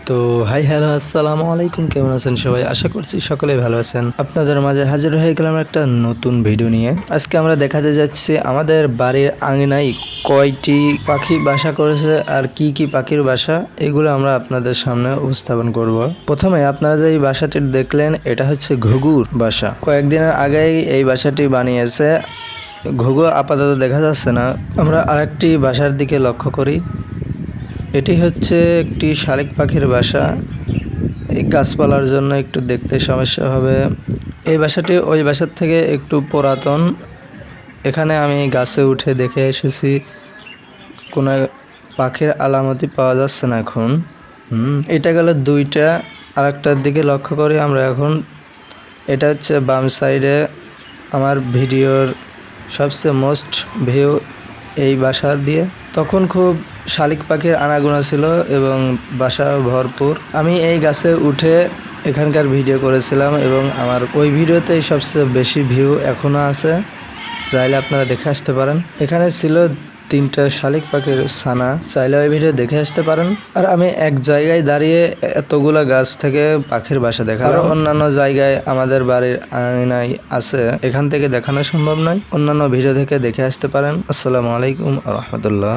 তো hi hello আসসালামু আলাইকুম, কেমন আছেন সবাই? আশা করছি সকলেই ভালো আছেন। আপনাদের মাঝে হাজির হয়ে গেলাম একটা নতুন ভিডিও নিয়ে। আজকে আমরা দেখাতে যাচ্ছি আমাদের বাড়ির আঙিনায় কয়টি পাখি বাসা করেছে আর কি কি পাখির বাসা, এগুলো আমরা আপনাদের সামনে উপস্থাপন করব। প্রথমে আপনারা যে এই বাসাটি দেখলেন, এটা হচ্ছে ঘুঘুর বাসা। কয়েকদিনের আগেই এই বাসাটি বানিয়েছে। ঘুঘু আপাতত দেখা যাচ্ছে না। আমরা আরেকটি বাসার দিকে লক্ষ্য করি। এটি হচ্ছে একটি শালিক পাখির বাসা। এই গাছপালার জন্য একটু দেখতে সমস্যা হবে। এই বাসাটি ওই বাসার থেকে একটু পুরাতন। এখানে আমি গাছে উঠে দেখে এসেছি, কোনো পাখির আলামতি পাওয়া যাচ্ছে না এখন। এটা গেল দুইটা। আরেকটার দিকে লক্ষ্য করি আমরা এখন। এটা হচ্ছে বাম সাইডে আমার ভিডিওর সবচেয়ে মোস্ট ভিউ এই বাসা দিয়ে। তখন খুব শালিক পাখির আনাগোনা ছিল এবং বাসা ভরপুর। আমি এই গাছে উঠে এখানকার ভিডিও করেছিলাম এবং আমার ওই ভিডিওতেই সবচেয়ে বেশি ভিউ এখনও আছে। চাইলে আপনারা দেখে আসতে পারেন। এখানে ছিল 3টা শালিক পাখির ছানা, চাইলে ওই ভিডিও দেখে আসতে পারেন। আর আমি এক জায়গায় দাঁড়িয়ে এতগুলা গাছ থেকে পাখির বাসা দেখা, আর অন্যান্য জায়গায় আমাদের বাড়ির আঙিনায় আছে, এখান থেকে দেখানো সম্ভব নয়। অন্যান্য ভিডিও থেকে দেখে আসতে পারেন। আসসালামু আলাইকুম ওয়া রাহমাতুল্লাহ।